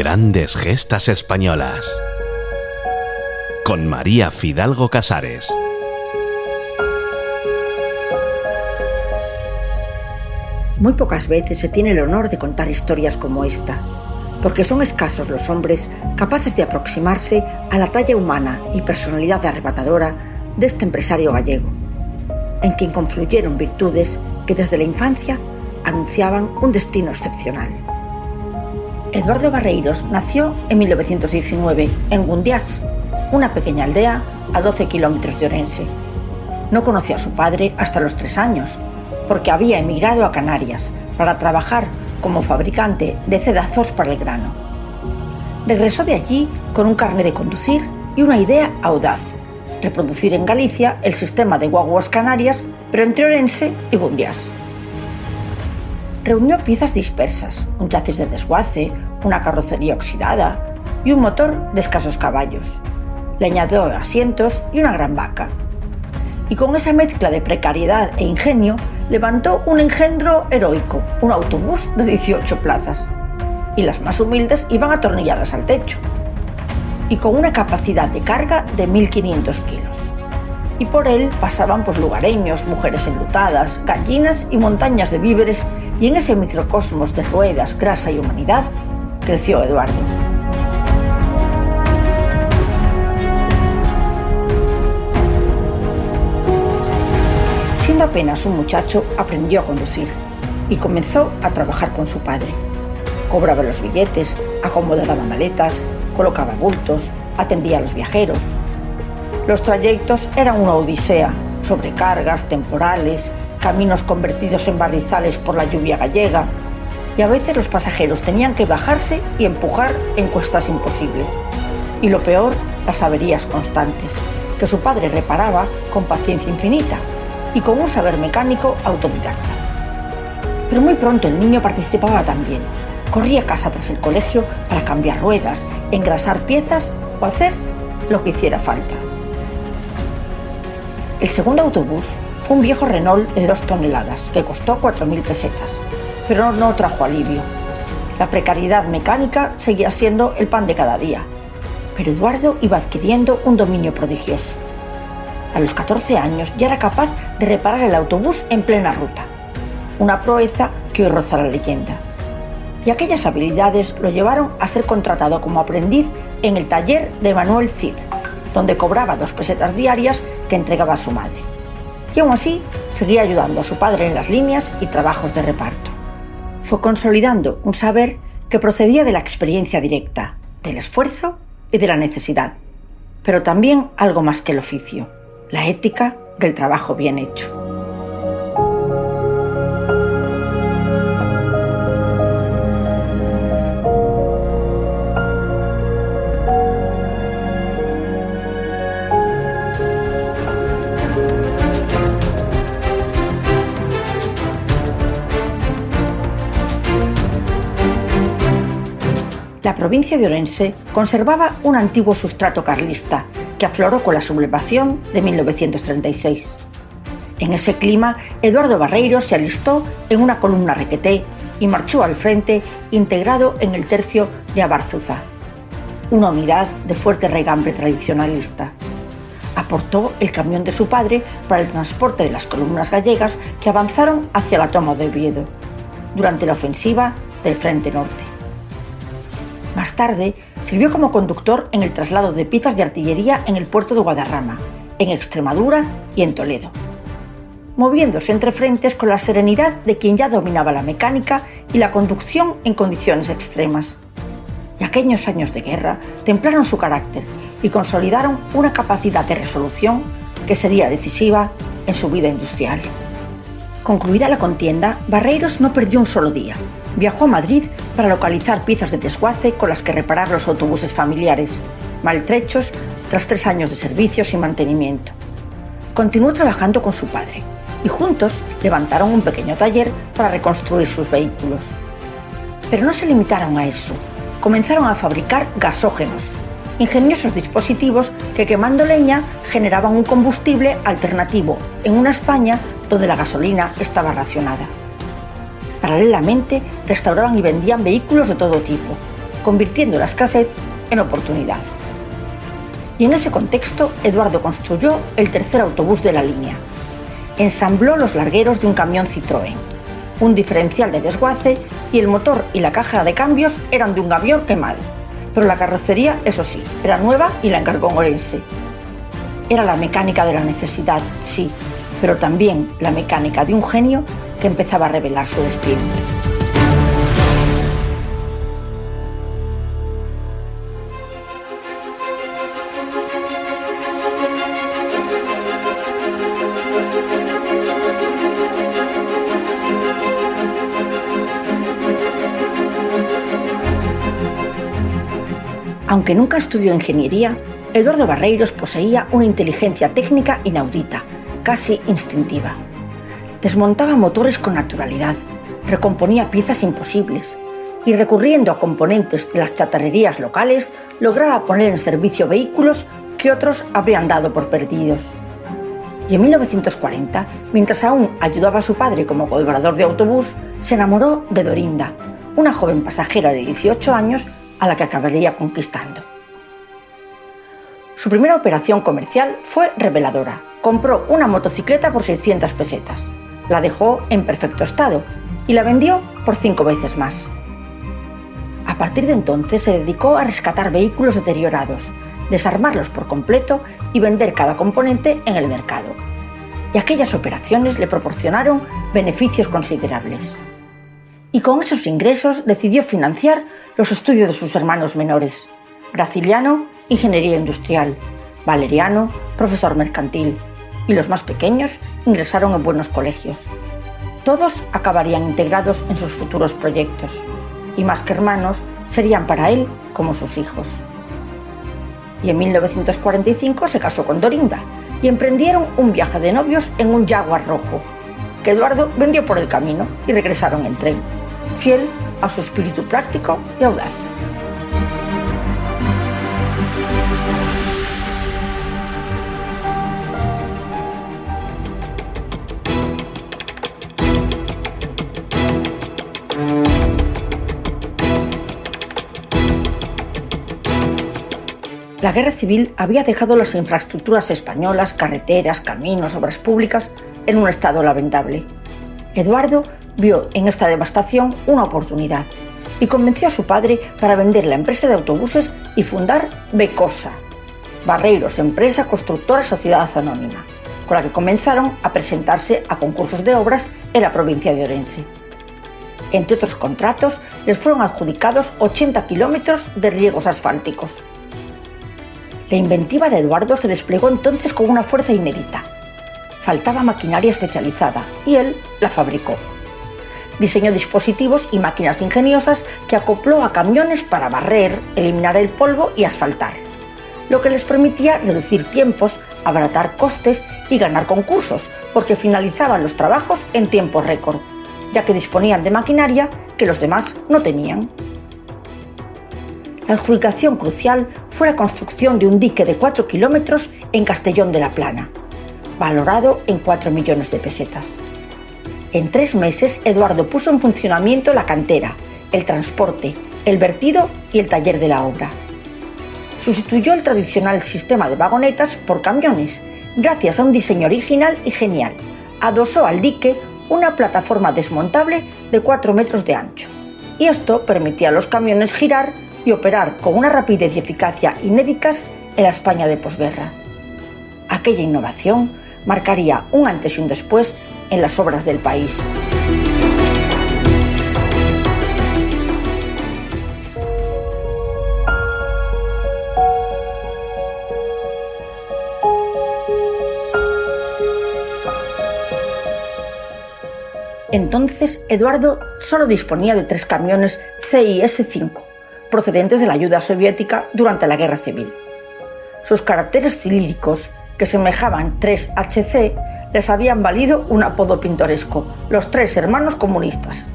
Grandes gestas españolas. Con María Fidalgo Casares. Muy pocas veces se tiene el honor de contar historias como esta, porque son escasos los hombres capaces de aproximarse a la talla humana y personalidad arrebatadora de este empresario gallego, en quien confluyeron virtudes que desde la infancia anunciaban un destino excepcional. Eduardo Barreiros nació en 1919 en Gundiás, una pequeña aldea a 12 kilómetros de Orense. No conoció a su padre hasta los 3 años, porque había emigrado a Canarias para trabajar como fabricante de cedazos para el grano. Regresó de allí con un carné de conducir y una idea audaz: reproducir en Galicia el sistema de guaguas canarias, pero entre Orense y Gundiás. Reunió piezas dispersas, un chasis de desguace, una carrocería oxidada y un motor de escasos caballos. Le añadió asientos y una gran vaca. Y con esa mezcla de precariedad e ingenio, levantó un engendro heroico, un autobús de 18 plazas. Y las más humildes iban atornilladas al techo. Y con una capacidad de carga de 1.500 kilos. Y por él pasaban lugareños, mujeres enlutadas, gallinas y montañas de víveres, y en ese microcosmos de ruedas, grasa y humanidad, creció Eduardo. Siendo apenas un muchacho, aprendió a conducir y comenzó a trabajar con su padre. Cobraba los billetes, acomodaba maletas, colocaba bultos, atendía a los viajeros. Los trayectos eran una odisea: sobrecargas, temporales, caminos convertidos en barrizales por la lluvia gallega, y a veces los pasajeros tenían que bajarse y empujar en cuestas imposibles. Y lo peor, las averías constantes, que su padre reparaba con paciencia infinita y con un saber mecánico autodidacta. Pero muy pronto el niño participaba también. Corría a casa tras el colegio para cambiar ruedas, engrasar piezas o hacer lo que hiciera falta. El segundo autobús fue un viejo Renault de 2 toneladas que costó 4.000 pesetas, pero no trajo alivio. La precariedad mecánica seguía siendo el pan de cada día, pero Eduardo iba adquiriendo un dominio prodigioso. A los 14 años ya era capaz de reparar el autobús en plena ruta, una proeza que hoy roza la leyenda. Y aquellas habilidades lo llevaron a ser contratado como aprendiz en el taller de Manuel Cid, donde cobraba 2 pesetas diarias que entregaba a su madre. Y aún así seguía ayudando a su padre en las líneas y trabajos de reparto. Fue consolidando un saber que procedía de la experiencia directa, del esfuerzo y de la necesidad, pero también algo más que el oficio: la ética del trabajo bien hecho. La provincia de Orense conservaba un antiguo sustrato carlista que afloró con la sublevación de 1936. En ese clima, Eduardo Barreiros se alistó en una columna requeté y marchó al frente integrado en el tercio de Abarzuza, una unidad de fuerte raigambre tradicionalista. Aportó el camión de su padre para el transporte de las columnas gallegas que avanzaron hacia la toma de Oviedo, durante la ofensiva del Frente Norte. Más tarde, sirvió como conductor en el traslado de piezas de artillería en el puerto de Guadarrama, en Extremadura y en Toledo, moviéndose entre frentes con la serenidad de quien ya dominaba la mecánica y la conducción en condiciones extremas. Y aquellos años de guerra templaron su carácter y consolidaron una capacidad de resolución que sería decisiva en su vida industrial. Concluida la contienda, Barreiros no perdió un solo día. Viajó a Madrid para localizar piezas de desguace con las que reparar los autobuses familiares, maltrechos tras 3 años de servicios y mantenimiento. Continuó trabajando con su padre y juntos levantaron un pequeño taller para reconstruir sus vehículos. Pero no se limitaron a eso. Comenzaron a fabricar gasógenos, ingeniosos dispositivos que, quemando leña, generaban un combustible alternativo en una España donde la gasolina estaba racionada. Paralelamente, restauraban y vendían vehículos de todo tipo, convirtiendo la escasez en oportunidad. Y en ese contexto, Eduardo construyó el tercer autobús de la línea. Ensambló los largueros de un camión Citroën, un diferencial de desguace, y el motor y la caja de cambios eran de un Gavión quemado. Pero la carrocería, eso sí, era nueva y la encargó en Orense. Era la mecánica de la necesidad, sí, pero también la mecánica de un genio que empezaba a revelar su destino. Aunque nunca estudió ingeniería, Eduardo Barreiros poseía una inteligencia técnica inaudita, casi instintiva. Desmontaba motores con naturalidad, recomponía piezas imposibles y, recurriendo a componentes de las chatarrerías locales, lograba poner en servicio vehículos que otros habrían dado por perdidos. Y en 1940, mientras aún ayudaba a su padre como colaborador de autobús, se enamoró de Dorinda, una joven pasajera de 18 años a la que acabaría conquistando. Su primera operación comercial fue reveladora. Compró una motocicleta por 600 pesetas, la dejó en perfecto estado y la vendió por 5 veces más. A partir de entonces se dedicó a rescatar vehículos deteriorados, desarmarlos por completo y vender cada componente en el mercado. Y aquellas operaciones le proporcionaron beneficios considerables. Y con esos ingresos decidió financiar los estudios de sus hermanos menores: Graciliano, ingeniería industrial; Valeriano, profesor mercantil; y los más pequeños ingresaron en buenos colegios. Todos acabarían integrados en sus futuros proyectos, y más que hermanos, serían para él como sus hijos. Y en 1945 se casó con Dorinda y emprendieron un viaje de novios en un Jaguar rojo, que Eduardo vendió por el camino, y regresaron en tren, fiel a su espíritu práctico y audaz. La guerra civil había dejado las infraestructuras españolas, carreteras, caminos, obras públicas, en un estado lamentable. Eduardo vio en esta devastación una oportunidad y convenció a su padre para vender la empresa de autobuses y fundar Becosa, Barreiros Empresa Constructora Sociedad Anónima, con la que comenzaron a presentarse a concursos de obras en la provincia de Orense. Entre otros contratos, les fueron adjudicados 80 kilómetros de riegos asfálticos. La inventiva de Eduardo se desplegó entonces con una fuerza inédita. Faltaba maquinaria especializada y él la fabricó. Diseñó dispositivos y máquinas ingeniosas que acopló a camiones para barrer, eliminar el polvo y asfaltar, lo que les permitía reducir tiempos, abaratar costes y ganar concursos, porque finalizaban los trabajos en tiempo récord, ya que disponían de maquinaria que los demás no tenían. La adjudicación crucial fue la construcción de un dique de 4 kilómetros en Castellón de la Plana, valorado en 4 millones de pesetas. En 3 meses, Eduardo puso en funcionamiento la cantera, el transporte, el vertido y el taller de la obra. Sustituyó el tradicional sistema de vagonetas por camiones, gracias a un diseño original y genial. Adosó al dique una plataforma desmontable de 4 metros de ancho, y esto permitía a los camiones girar y operar con una rapidez y eficacia inéditas en la España de posguerra. Aquella innovación marcaría un antes y un después en las obras del país. Entonces, Eduardo solo disponía de 3 camiones CIS-5, procedentes de la ayuda soviética durante la Guerra Civil. Sus caracteres cilíndricos, que semejaban 3HC, les habían valido un apodo pintoresco: los 3 hermanos comunistas.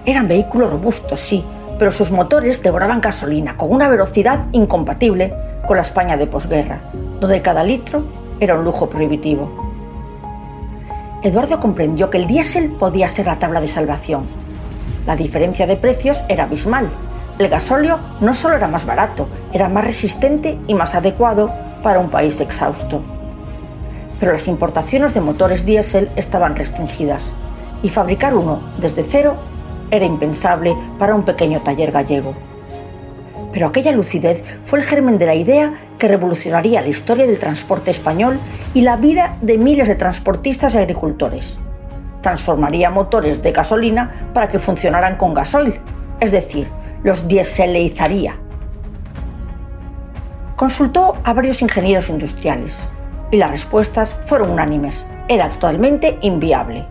Eran vehículos robustos, sí, pero sus motores devoraban gasolina con una velocidad incompatible con la España de posguerra, donde cada litro era un lujo prohibitivo. Eduardo comprendió que el diésel podía ser la tabla de salvación. La diferencia de precios era abismal. El gasóleo no solo era más barato, era más resistente y más adecuado para un país exhausto. Pero las importaciones de motores diésel estaban restringidas y fabricar uno desde cero era impensable para un pequeño taller gallego. Pero aquella lucidez fue el germen de la idea que revolucionaría la historia del transporte español y la vida de miles de transportistas y agricultores. Transformaría motores de gasolina para que funcionaran con gasoil, es decir, los dieselizaría. Consultó a varios ingenieros industriales y las respuestas fueron unánimes: era totalmente inviable.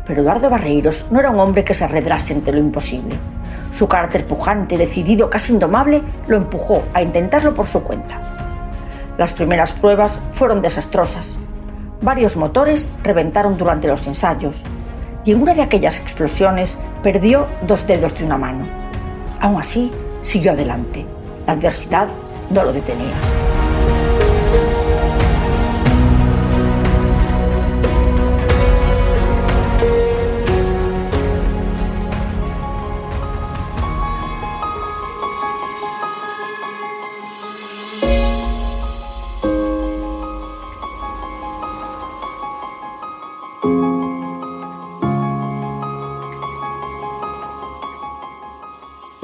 Pero Eduardo Barreiros no era un hombre que se arredrase ante lo imposible. Su carácter pujante, decidido, casi indomable, lo empujó a intentarlo por su cuenta. Las primeras pruebas fueron desastrosas. Varios motores reventaron durante los ensayos y en una de aquellas explosiones perdió 2 dedos de una mano. Aún así, siguió adelante. La adversidad no lo detenía.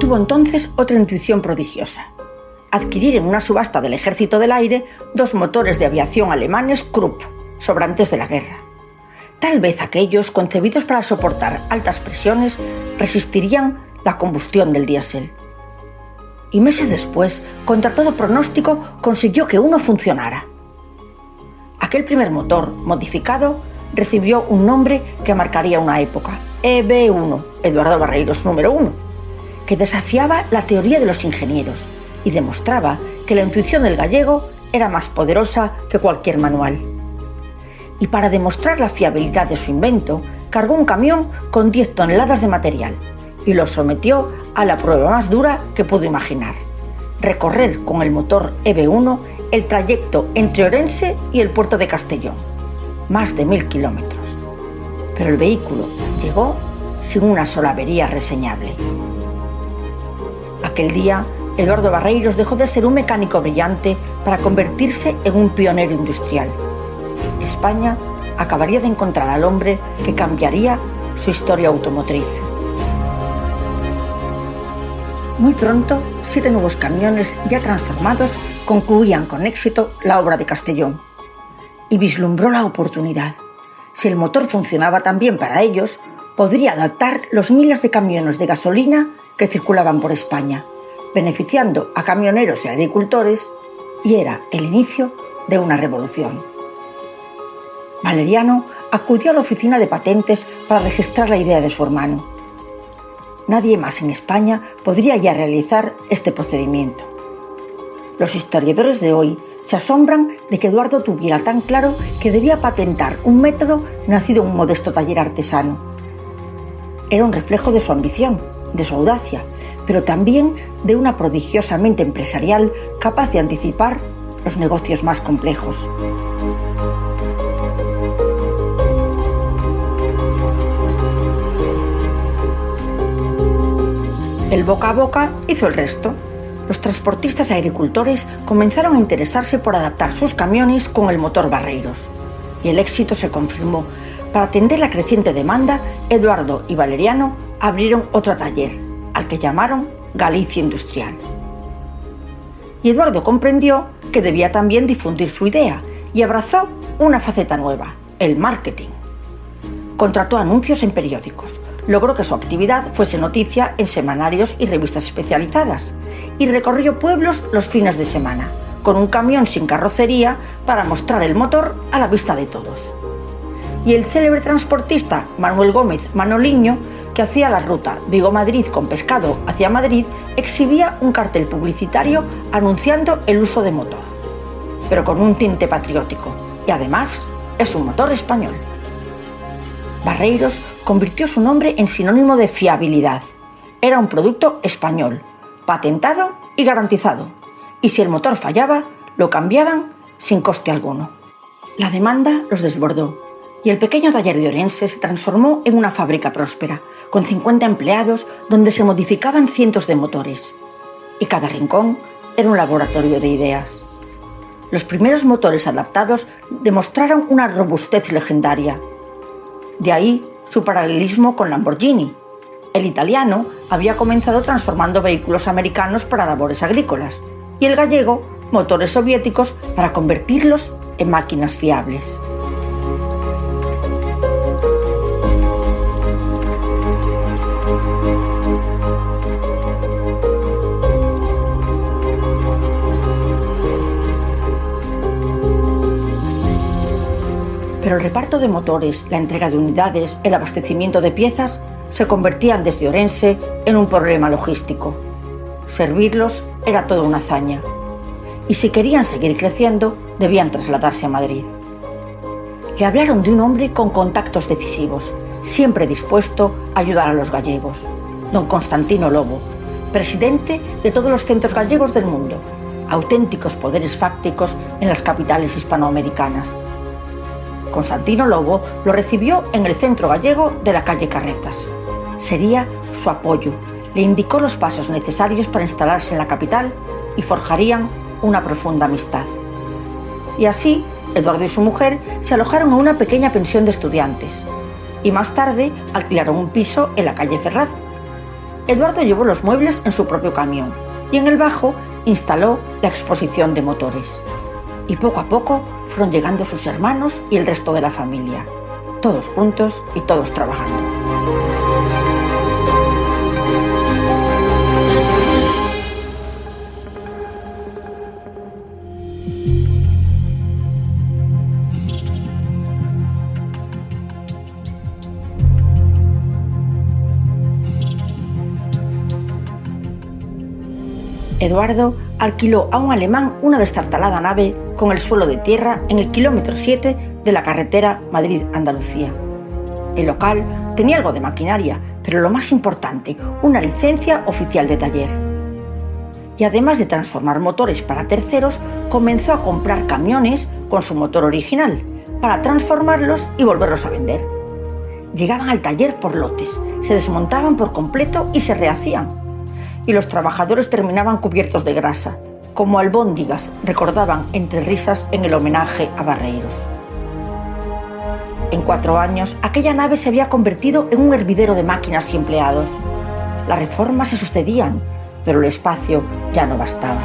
Tuvo entonces otra intuición prodigiosa: adquirir en una subasta del Ejército del Aire 2 motores de aviación alemanes Krupp, sobrantes de la guerra. Tal vez aquellos, concebidos para soportar altas presiones, resistirían la combustión del diésel. Y meses después, contra todo pronóstico, consiguió que uno funcionara. Aquel primer motor, modificado, recibió un nombre que marcaría una época: EB1, Eduardo Barreiros número 1. Que desafiaba la teoría de los ingenieros y demostraba que la intuición del gallego era más poderosa que cualquier manual. Y para demostrar la fiabilidad de su invento, cargó un camión con 10 toneladas de material y lo sometió a la prueba más dura que pudo imaginar: recorrer con el motor EB1 el trayecto entre Orense y el puerto de Castellón, más de 1000 kilómetros. Pero el vehículo llegó sin una sola avería reseñable. Aquel día, Eduardo Barreiros dejó de ser un mecánico brillante para convertirse en un pionero industrial. España acabaría de encontrar al hombre que cambiaría su historia automotriz. Muy pronto, 7 nuevos camiones ya transformados concluían con éxito la obra de Castellón. Y vislumbró la oportunidad. Si el motor funcionaba tan bien para ellos, podría adaptar los miles de camiones de gasolina que circulaban por España, beneficiando a camioneros y agricultores, y era el inicio de una revolución. Valeriano acudió a la oficina de patentes para registrar la idea de su hermano. Nadie más en España podría ya realizar este procedimiento. Los historiadores de hoy se asombran de que Eduardo tuviera tan claro que debía patentar un método nacido en un modesto taller artesano. Era un reflejo de su ambición, de su audacia, pero también de una prodigiosamente mente empresarial capaz de anticipar los negocios más complejos. El boca a boca hizo el resto. Los transportistas y agricultores comenzaron a interesarse por adaptar sus camiones con el motor Barreiros. Y el éxito se confirmó. Para atender la creciente demanda, Eduardo y Valeriano abrieron otro taller, al que llamaron Galicia Industrial. Y Eduardo comprendió que debía también difundir su idea y abrazó una faceta nueva: el marketing. Contrató anuncios en periódicos, logró que su actividad fuese noticia en semanarios y revistas especializadas y recorrió pueblos los fines de semana, con un camión sin carrocería para mostrar el motor a la vista de todos. Y el célebre transportista Manuel Gómez Manoliño, que hacía la ruta Vigo-Madrid con pescado hacia Madrid, exhibía un cartel publicitario anunciando el uso de motor, pero con un tinte patriótico, y además es un motor español. Barreiros convirtió su nombre en sinónimo de fiabilidad. Era un producto español, patentado y garantizado, y si el motor fallaba, lo cambiaban sin coste alguno. La demanda los desbordó, y el pequeño taller de Orense se transformó en una fábrica próspera, con 50 empleados donde se modificaban cientos de motores. Y cada rincón era un laboratorio de ideas. Los primeros motores adaptados demostraron una robustez legendaria. De ahí su paralelismo con Lamborghini. El italiano había comenzado transformando vehículos americanos para labores agrícolas y el gallego motores soviéticos para convertirlos en máquinas fiables. Pero el reparto de motores, la entrega de unidades, el abastecimiento de piezas se convertían desde Orense en un problema logístico. Servirlos era toda una hazaña. Y si querían seguir creciendo, debían trasladarse a Madrid. Le hablaron de un hombre con contactos decisivos, siempre dispuesto a ayudar a los gallegos, don Constantino Lobo, presidente de todos los centros gallegos del mundo, auténticos poderes fácticos en las capitales hispanoamericanas. Constantino Lobo lo recibió en el centro gallego de la calle Carretas. Sería su apoyo, le indicó los pasos necesarios para instalarse en la capital y forjarían una profunda amistad. Y así, Eduardo y su mujer se alojaron en una pequeña pensión de estudiantes y más tarde alquilaron un piso en la calle Ferraz. Eduardo llevó los muebles en su propio camión y en el bajo instaló la exposición de motores. Y poco a poco fueron llegando sus hermanos y el resto de la familia, todos juntos y todos trabajando. Eduardo alquiló a un alemán una destartalada nave con el suelo de tierra en el kilómetro 7 de la carretera Madrid-Andalucía. El local tenía algo de maquinaria, pero lo más importante, una licencia oficial de taller. Y además de transformar motores para terceros, comenzó a comprar camiones con su motor original para transformarlos y volverlos a vender. Llegaban al taller por lotes, se desmontaban por completo y se rehacían. Y los trabajadores terminaban cubiertos de grasa, como albóndigas, recordaban entre risas en el homenaje a Barreiros. En 4 años, aquella nave se había convertido en un hervidero de máquinas y empleados. Las reformas se sucedían, pero el espacio ya no bastaba.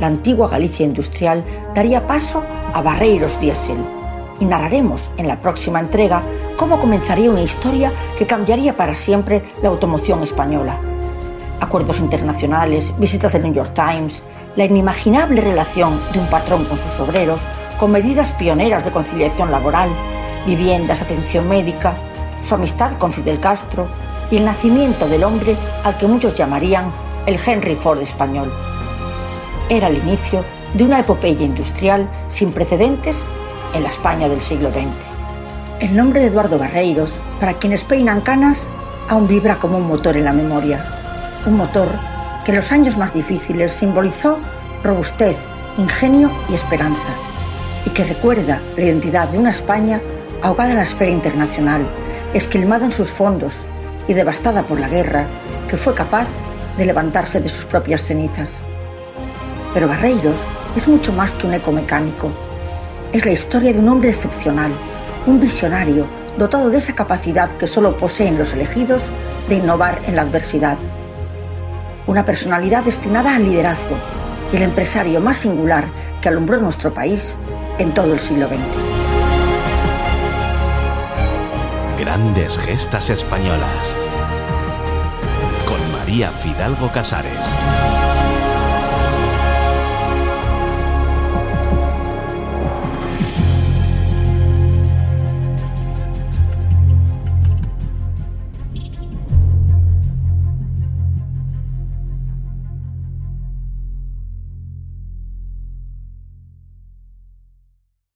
La antigua Galicia industrial daría paso a Barreiros Diésel, y narraremos en la próxima entrega cómo comenzaría una historia que cambiaría para siempre la automoción española. Acuerdos internacionales, visitas del New York Times, la inimaginable relación de un patrón con sus obreros, con medidas pioneras de conciliación laboral, viviendas, atención médica, su amistad con Fidel Castro y el nacimiento del hombre al que muchos llamarían el Henry Ford español. Era el inicio de una epopeya industrial sin precedentes en la España del siglo XX. El nombre de Eduardo Barreiros, para quienes peinan canas, aún vibra como un motor en la memoria. Un motor que en los años más difíciles simbolizó robustez, ingenio y esperanza, y que recuerda la identidad de una España ahogada en la esfera internacional, esquilmada en sus fondos y devastada por la guerra, que fue capaz de levantarse de sus propias cenizas. Pero Barreiros es mucho más que un eco mecánico. Es la historia de un hombre excepcional, un visionario dotado de esa capacidad que solo poseen los elegidos de innovar en la adversidad. Una personalidad destinada al liderazgo y el empresario más singular que alumbró nuestro país en todo el siglo XX. Grandes gestas españolas. Con María Fidalgo Casares.